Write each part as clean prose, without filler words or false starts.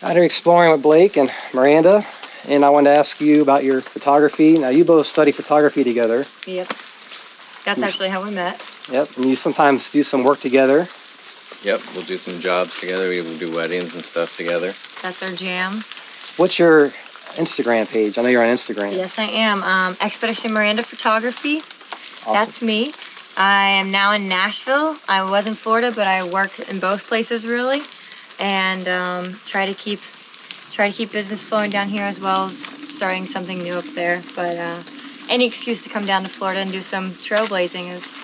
Out here exploring with Blake and Miranda, and I wanted to ask you about your photography. Now, you both study photography together. Yep. That's actually how we met. Yep, and you sometimes do some work together. Yep, we'll do some jobs together. We will do weddings and stuff together. That's our jam. What's your Instagram page? I know you're on Instagram. Yes, I am. Expedition Miranda Photography. Awesome. That's me. I am now in Nashville. I was in Florida, but I work in both places really, and try to keep business flowing down here as well as starting something new up there. But any excuse to come down to Florida and do some trailblazing is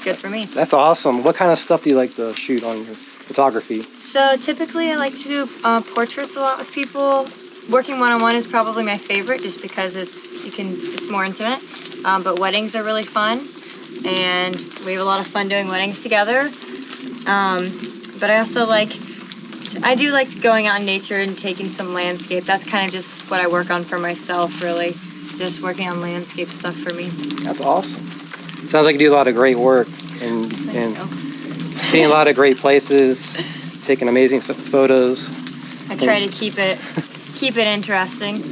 good for me. That's awesome. What kind of stuff do you like to shoot on your photography? So typically I like to do portraits a lot with people. Working one-on-one is probably my favorite just because it's more intimate. But weddings are really fun, and we have a lot of fun doing weddings together. But I also I do like going out in nature and taking some landscape. That's kind of just what I work on for myself, really. Just working on landscape stuff for me. That's awesome. Sounds like you do a lot of great work and seeing a lot of great places, taking amazing photos. I try to keep it interesting.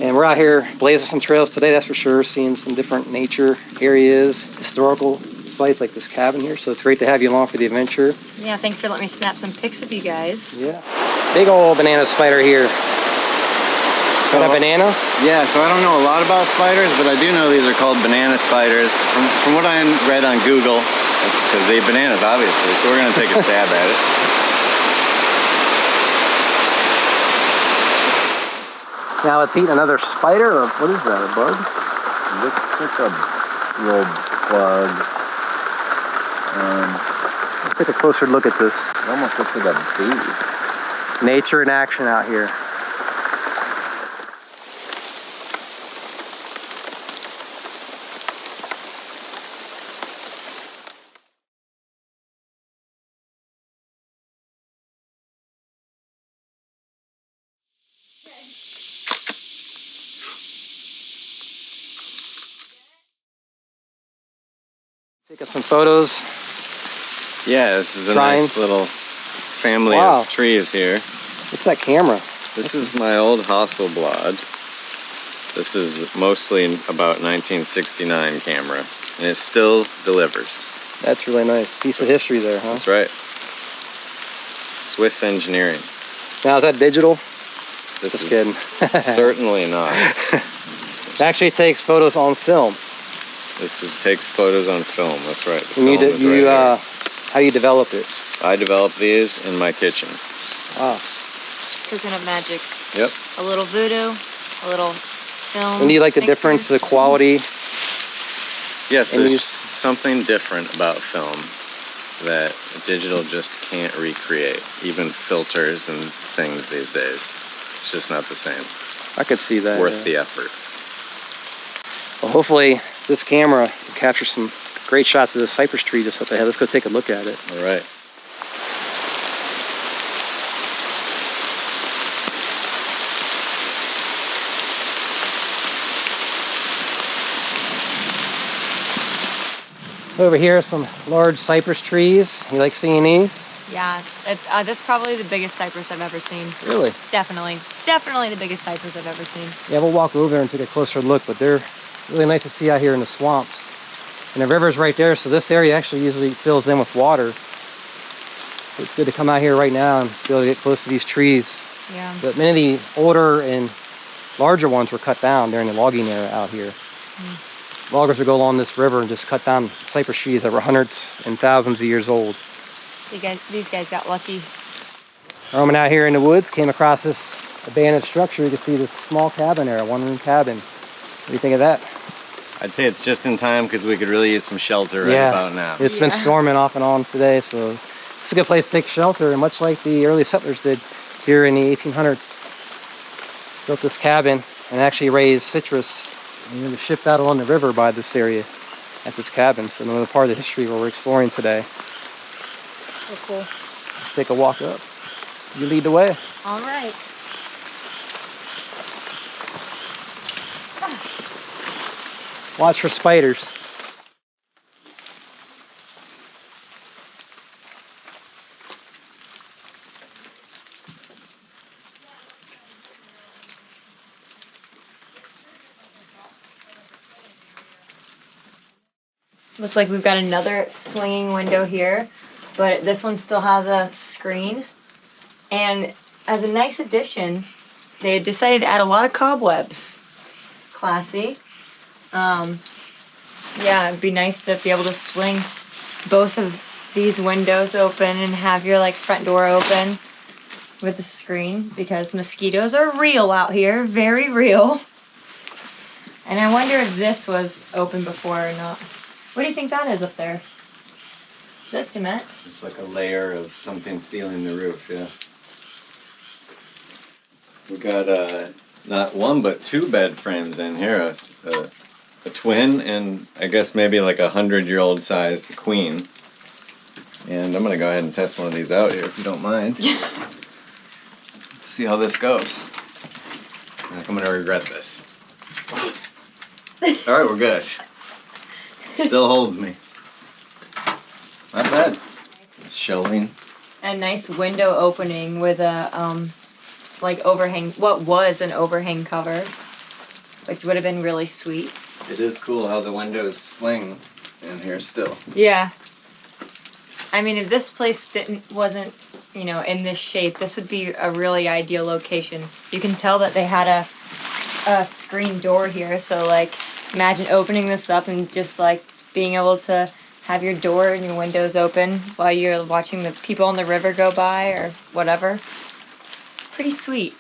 And we're out here blazing some trails today, that's for sure, seeing some different nature areas, historical sites like this cabin here. So it's great to have you along for the adventure. Yeah, thanks for letting me snap some pics of you guys. Yeah. Big old banana spider here. Is that a banana? Yeah, so I don't know a lot about spiders, but I do know these are called banana spiders. From what I read on Google, it's because they eat bananas, obviously, so we're going to take a stab at it. Now it's eating another spider, or what is that, a bug? Looks like a little bug. Let's take a closer look at this. It almost looks like a bee. Nature in action out here. Taking some photos. Yeah, this is a nice little family of trees here. What's that camera? This is my old Hasselblad. This is mostly about 1969 camera, and it still delivers. That's really nice. Piece of history there, huh? That's right. Swiss engineering. Now, is that digital? This Just is kidding. certainly not. It actually takes photos on film. Takes photos on film. That's right. How do you develop it? I developed these in my kitchen. Wow. Cooking up magic. Yep. A little voodoo, a little film. And do you like the difference, the quality? Yes, there's something different about film that digital just can't recreate. Even filters and things these days. It's just not the same. I could see that. It's worth the effort. Well, hopefully this camera will capture some great shots of the cypress tree just up ahead. Let's go take a look at it. All right. Over here, some large cypress trees. You like seeing these? Yeah, that's probably the biggest cypress I've ever seen. Really? Definitely the biggest cypress I've ever seen. Yeah, we'll walk over there and take a closer look, but they're really nice to see out here in the swamps. And the river's right there, so this area actually usually fills in with water. So it's good to come out here right now and be able to get close to these trees. Yeah. But many of the older and larger ones were cut down during the logging era out here. Loggers would go along this river and just cut down cypress trees that were hundreds and thousands of years old. These guys got lucky. Roaming out here in the woods, came across this abandoned structure. You can see this small cabin there, a one-room cabin. What do you think of that? I'd say it's just in time because we could really use some shelter right about now. It's been storming off and on today, so it's a good place to take shelter. And much like the early settlers did here in the 1800s, built this cabin and actually raised citrus. And it was shipped out along the river by this area at this cabin. So another part of the history where we're exploring today. So cool. Let's take a walk up. You lead the way. All right. Watch for spiders. Looks like we've got another swinging window here, but this one still has a screen. And as a nice addition, they decided to add a lot of cobwebs. Classy. Yeah, it'd be nice to be able to swing both of these windows open and have your like front door open with a screen, because mosquitoes are real out here, very real. And I wonder if this was open before or not. What do you think that is up there? Is that cement? It's like a layer of something sealing the roof, yeah. We got not one but two bed frames in here. A twin and I guess maybe like 100-year-old size queen. And I'm gonna go ahead and test one of these out here if you don't mind. Yeah. See how this goes. I think I'm gonna regret this. All right, we're good. Still holds me. Not bad. Shelving. A nice window opening with a like overhang. What was an overhang cover, which would have been really sweet. It is cool how the windows swing in here still. Yeah. I mean, if this place wasn't, you know, in this shape, this would be a really ideal location. You can tell that they had a screen door here, so like imagine opening this up and just like being able to have your door and your windows open while you're watching the people on the river go by or whatever. Pretty sweet.